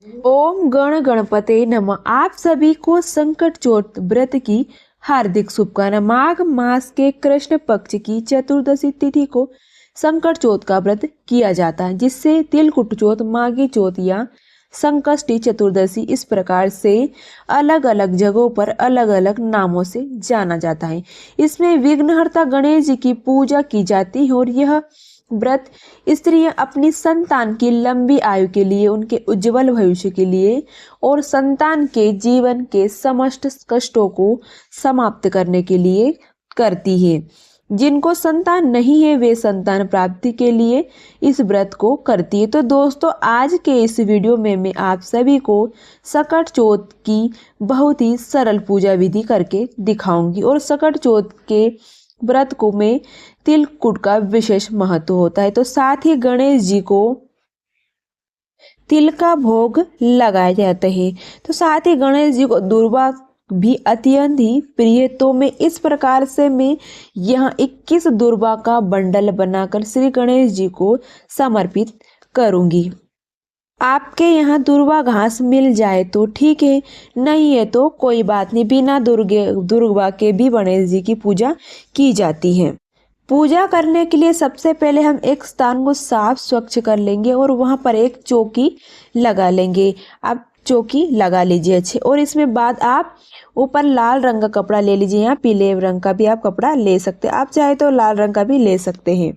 ओम गण गणपते नमः। आप सभी को संकट चौथ व्रत की हार्दिक शुभकामनाएं। माघ मास के कृष्ण पक्ष की चतुर्दशी तिथि को संकट चौथ का व्रत किया जाता है, जिससे तिलकुट चौथ, माघी चौथ या संकष्टी चतुर्दशी इस प्रकार से अलग अलग जगहों पर अलग अलग नामों से जाना जाता है। इसमें विघ्नहर्ता गणेश जी की पूजा की जाती है और यह व्रत स्त्रियां अपनी संतान की लंबी आयु के लिए, उनके उज्जवल भविष्य के लिए और संतान के जीवन के समस्त कष्टों को समाप्त करने के लिए करती है। जिनको संतान नहीं है वे संतान प्राप्ति के लिए इस व्रत को करती है। तो दोस्तों, आज के इस वीडियो में मैं आप सभी को सकट चौथ की बहुत ही सरल पूजा विधि करके दिखाऊंगी और सकट चौथ के व्रत को में तिलकुट का विशेष महत्व होता है। तो साथ ही गणेश जी को तिल का भोग लगाए जाते हैं। तो साथ ही गणेश जी को दुर्वा भी अत्यंत ही प्रिय। तो मैं इस प्रकार से मैं यहाँ 21 दुर्वा का बंडल बनाकर श्री गणेश जी को समर्पित करूंगी। आपके यहाँ दुर्वा घास मिल जाए तो ठीक है, नहीं है तो कोई बात नहीं। बिना दुर्वा के भी गणेश जी की पूजा की जाती है। पूजा करने के लिए सबसे पहले हम एक स्थान को साफ स्वच्छ कर लेंगे और वहां पर एक चौकी लगा लेंगे। आप चौकी लगा लीजिए अच्छे, और इसमें बाद आप ऊपर लाल रंग का कपड़ा ले लीजिए या पीले रंग का भी आप कपड़ा ले सकते हैं। आप चाहे तो लाल रंग का भी ले सकते हैं।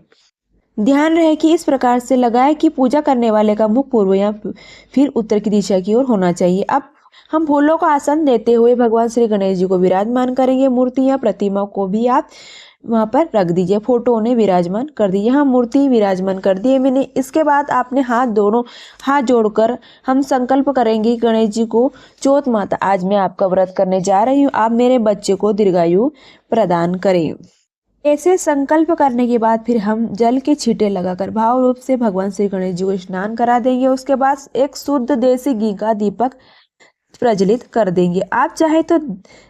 ध्यान रहे कि इस प्रकार से लगाए कि पूजा करने वाले का मुख पूर्व या फिर उत्तर की दिशा की ओर होना चाहिए। अब हम फूलों का आसन देते हुए भगवान श्री गणेश जी को विराजमान करेंगे। मूर्ति या प्रतिमा को भी आप वहां पर रख दीजिए, फोटो ने विराजमान कर दी। यहाँ मूर्ति विराजमान कर दी है मैंने। इसके बाद आपने दोनों हाथ जोड़कर हम संकल्प करेंगे गणेश जी को, चौथ माता आज मैं आपका व्रत करने जा रही हूँ, आप मेरे बच्चे को दीर्घायु प्रदान करें। ऐसे संकल्प करने के बाद फिर हम जल के छींटे लगाकर भाव रूप से भगवान श्री गणेश जी को स्नान करा देंगे। उसके बाद एक शुद्ध देसी घी का दीपक प्रज्वलित कर देंगे। आप चाहे तो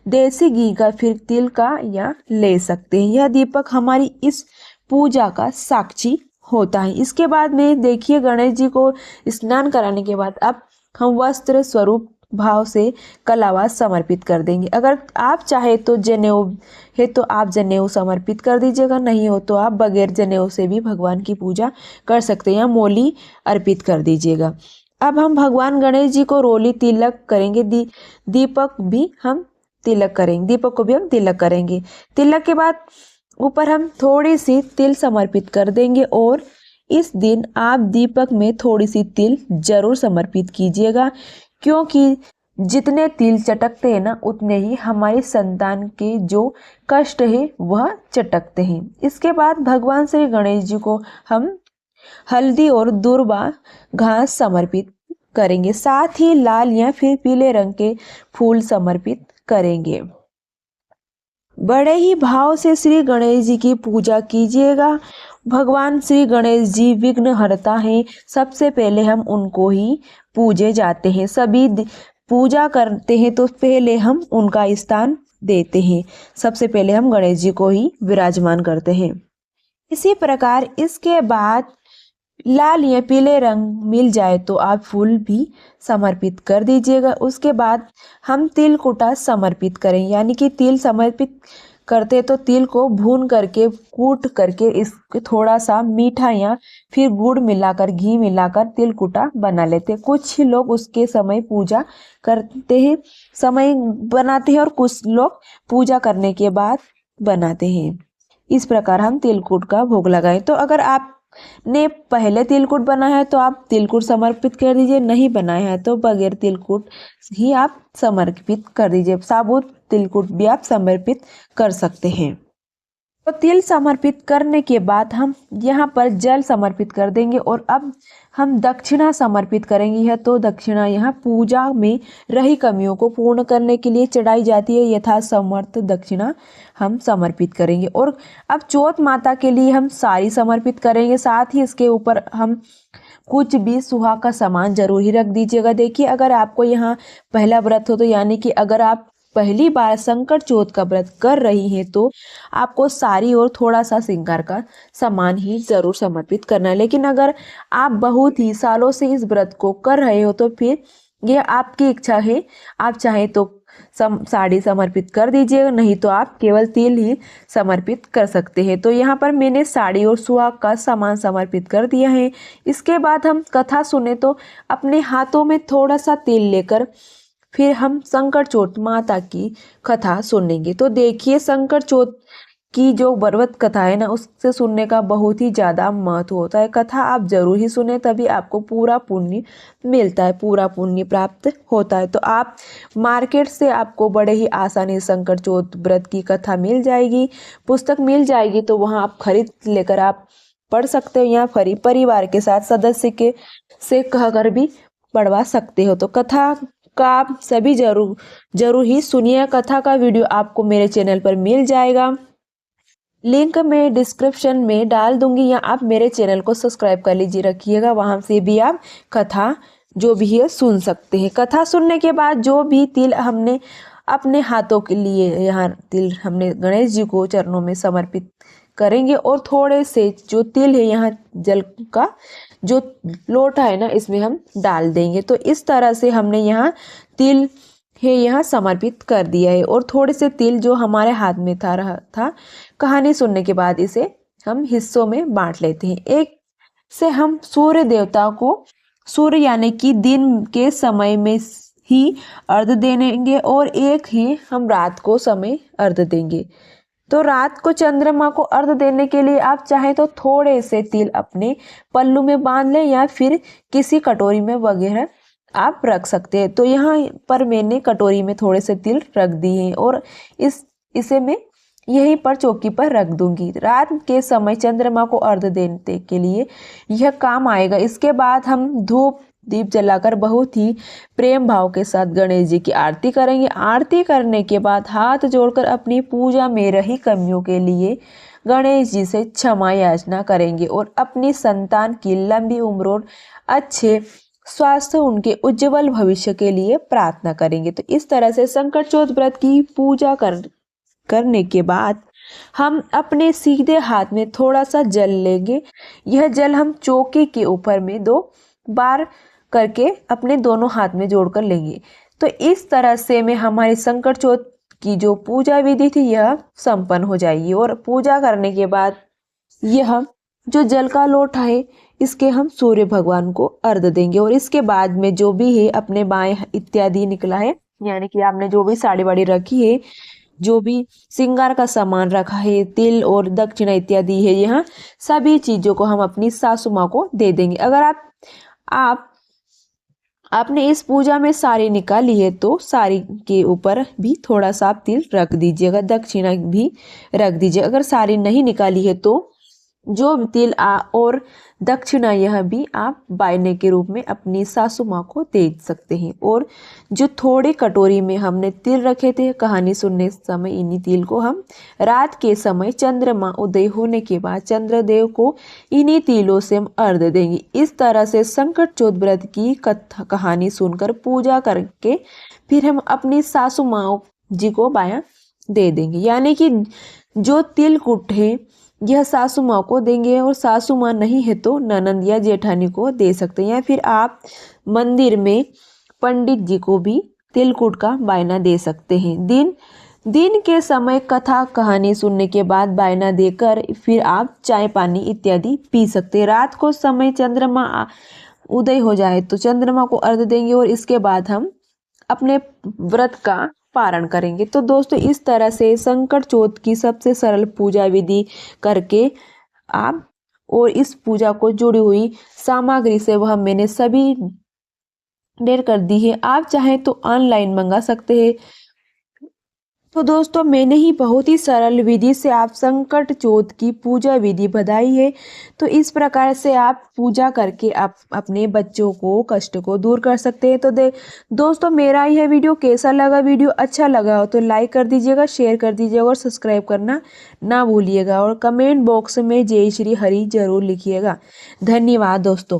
देसी घी का फिर तिल का या ले सकते हैं। यह दीपक हमारी इस पूजा का साक्षी होता है। इसके बाद में देखिए गणेश जी को स्नान कराने के बाद अब हम वस्त्र स्वरूप भाव से कलावा समर्पित कर देंगे। अगर आप चाहे तो जनेऊ है तो आप जनेऊ समर्पित कर दीजिएगा, नहीं हो तो आप बगैर जनेऊ से भी भगवान की पूजा कर सकते हैं या मोली अर्पित कर दीजिएगा। अब हम भगवान गणेश जी को रोली तिलक करेंगे। दीपक भी हम तिलक करेंगे, दीपक को भी हम तिलक करेंगे। तिलक के बाद ऊपर हम थोड़ी सी तिल समर्पित कर देंगे और इस दिन आप दीपक में थोड़ी सी तिल जरूर समर्पित कीजिएगा, क्योंकि जितने तिल चटकते हैं ना उतने ही हमारी संतान के जो कष्ट है वह चटकते हैं। इसके बाद भगवान श्री गणेश जी को हम हल्दी और दुर्वा घास समर्पित करेंगे। साथ ही लाल या फिर पीले रंग के फूल समर्पित करेंगे। बड़े ही भाव से श्री गणेश जी की पूजा कीजिएगा। भगवान श्री गणेश जी विघ्नहर्ता हैं। सबसे पहले हम उनको ही पूजे जाते हैं। सभी पूजा करते हैं तो पहले हम उनका स्थान देते हैं। सबसे पहले हम गणेश जी को ही विराजमान करते हैं। इसी प्रकार इसके बाद लाल या पीले रंग मिल जाए तो आप फूल भी समर्पित कर दीजिएगा। उसके बाद हम तिल कुटा समर्पित करें, यानी कि तिल समर्पित करते तो तिल को भून करके कूट करके इसके थोड़ा सा मीठा या फिर गुड़ मिलाकर घी मिलाकर तिल कुटा बना लेते। कुछ ही लोग उसके समय पूजा करते हैं, समय बनाते हैं, और कुछ लोग पूजा करने के बाद बनाते हैं। इस प्रकार हम तिलकुट का भोग लगाएं। तो अगर आप ने पहले तिलकुट बनाया है तो आप तिलकुट समर्पित कर दीजिए, नहीं बनाया है तो बगैर तिलकुट ही आप समर्पित कर दीजिए। साबुत तिलकुट भी आप समर्पित कर सकते हैं। तो तिल समर्पित करने के बाद हम यहाँ पर जल समर्पित कर देंगे और अब हम दक्षिणा समर्पित करेंगे। यह तो दक्षिणा यहाँ पूजा में रही कमियों को पूर्ण करने के लिए चढ़ाई जाती है। यथासमर्थ दक्षिणा हम समर्पित करेंगे। और अब चौथ माता के लिए हम साड़ी समर्पित करेंगे। साथ ही इसके ऊपर हम कुछ भी सुहाग का सामान जरूर ही रख दीजिएगा। देखिए, अगर आपको यहाँ पहला व्रत हो तो यानी कि अगर आप पहली बार संकट चौथ का व्रत कर रही हैं तो आपको साड़ी और थोड़ा सा श्रृंगार का सामान ही जरूर समर्पित करना है। लेकिन अगर आप बहुत ही सालों से इस व्रत को कर रहे हो तो फिर यह आपकी इच्छा है, आप चाहें तो साड़ी समर्पित कर दीजिएगा, नहीं तो आप केवल तिल ही समर्पित कर सकते हैं। तो यहाँ पर मैंने साड़ी और सुहाग का सामान समर्पित कर दिया है। इसके बाद हम कथा सुने तो अपने हाथों में थोड़ा सा तिल लेकर फिर हम संकट चौथ माता की कथा सुनेंगे। तो देखिए, संकट चौथ की जो व्रत कथा है ना, उससे सुनने का बहुत ही ज़्यादा महत्व होता है। कथा आप जरूर ही सुने, तभी आपको पूरा पुण्य मिलता है, पूरा पुण्य प्राप्त होता है। तो आप मार्केट से आपको बड़े ही आसानी से संकट चौथ व्रत की कथा मिल जाएगी, पुस्तक मिल जाएगी। तो वहाँ आप खरीद लेकर आप पढ़ सकते हो, या परिवार के साथ सदस्य के से कहकर भी पढ़वा सकते हो। तो कथा का आप सभी जरूर ही सुनिए। कथा का वीडियो आपको मेरे चैनल पर मिल जाएगा, लिंक मैं डिस्क्रिप्शन में डाल दूंगी, या आप मेरे चैनल को सब्सक्राइब कर लीजिए रखिएगा, वहां से भी आप कथा जो भी है सुन सकते हैं। कथा सुनने के बाद जो भी तिल हमने अपने हाथों के लिए, यहाँ तिल हमने गणेश जी को चरणों में समर्पित करेंगे, और थोड़े से जो तिल है यहाँ जल का जो लोटा है ना, इसमें हम डाल देंगे। तो इस तरह से हमने यहाँ तिल है यहाँ समर्पित कर दिया है। और थोड़े से तिल जो हमारे हाथ में रहा था, कहानी सुनने के बाद इसे हम हिस्सों में बांट लेते हैं। एक से हम सूर्य देवता को, सूर्य यानी कि दिन के समय में ही अर्घ देंगे, और एक ही हम रात को समय अर्घ देंगे। तो रात को चंद्रमा को अर्घ देने के लिए आप चाहे तो थोड़े से तिल अपने पल्लू में बांध लें, या फिर किसी कटोरी में वगैरह आप रख सकते हैं। तो यहाँ पर मैंने कटोरी में थोड़े से तिल रख दिए हैं, और इसे मैं यहीं पर चौकी पर रख दूंगी। रात के समय चंद्रमा को अर्घ देने के लिए यह काम आएगा। इसके बाद हम धूप दीप जलाकर बहुत ही प्रेम भाव के साथ गणेश जी की आरती करेंगे। आरती करने के बाद हाथ जोड़कर अपनी पूजा में रही कमियों के लिए गणेश जी से क्षमा याचना करेंगे, और अपनी संतान की लंबी उम्र और अच्छे स्वास्थ्य, उनके उज्जवल भविष्य के लिए प्रार्थना करेंगे। तो इस तरह से संकट चौथ व्रत की पूजा करने के बाद हम अपने सीधे हाथ में थोड़ा सा जल लेंगे। यह जल हम चौकी के ऊपर में 2 बार करके अपने दोनों हाथ में जोड़कर लेंगे। तो इस तरह से में हमारी संकट चौथ की जो पूजा विधि थी यह संपन्न हो जाएगी। और पूजा करने के बाद यह जो जल का लोटा है, इसके हम सूर्य भगवान को अर्घ देंगे। और इसके बाद में जो भी है अपने बाएं इत्यादि निकला है, यानी कि आपने जो भी साड़ी वाड़ी रखी है, जो भी श्रृंगार का सामान रखा है, तिल और दक्षिणा इत्यादि है, यहाँ सभी चीजों को हम अपनी सासू माँ को दे देंगे। अगर आपने इस पूजा में साड़ी निकाली है तो साड़ी के ऊपर भी थोड़ा सा आप तिल रख दीजिएगा, दक्षिणा भी रख दीजिए। अगर साड़ी नहीं निकाली है तो जो तिल और दक्षिणा यह भी आप वायने के रूप में अपनी सासू माँ को दे सकते हैं। और जो थोड़ी कटोरी में हमने तिल रखे थे कहानी सुनने समय, इन्हीं तिल को हम रात के समय चंद्रमा उदय होने के बाद चंद्रदेव को इन्हीं तिलों से हम अर्घ देंगे। इस तरह से संकट चौथ व्रत की कथा कहानी सुनकर पूजा करके फिर हम अपनी सासू माँ जी को बाया दे देंगे। यानी कि जो तिलकुट है यह सासू माँ को देंगे, और सासू माँ नहीं है तो ननंद या जेठानी को दे सकते हैं, या फिर आप मंदिर में पंडित जी को भी तिलकुट का बायना दे सकते हैं। दिन के समय कथा कहानी सुनने के बाद बायना देकर फिर आप चाय पानी इत्यादि पी सकते हैं। रात को समय चंद्रमा उदय हो जाए तो चंद्रमा को अर्घ देंगे, और इसके बाद हम अपने व्रत का पारण करेंगे। तो दोस्तों, इस तरह से संकट चौथ की सबसे सरल पूजा विधि करके आप, और इस पूजा को जुड़ी हुई सामग्री से वह मैंने सभी ढेर कर दी है, आप चाहें तो ऑनलाइन मंगा सकते हैं। तो दोस्तों, मैंने ही बहुत ही सरल विधि से आप संकट चौथ की पूजा विधि बताई है। तो इस प्रकार से आप पूजा करके आप अपने बच्चों को कष्ट को दूर कर सकते हैं। तो दोस्तों, मेरा यह वीडियो कैसा लगा? वीडियो अच्छा लगा हो तो लाइक कर दीजिएगा, शेयर कर दीजिएगा और सब्सक्राइब करना ना भूलिएगा। और कमेंट बॉक्स में जय श्री हरि जरूर लिखिएगा। धन्यवाद दोस्तों।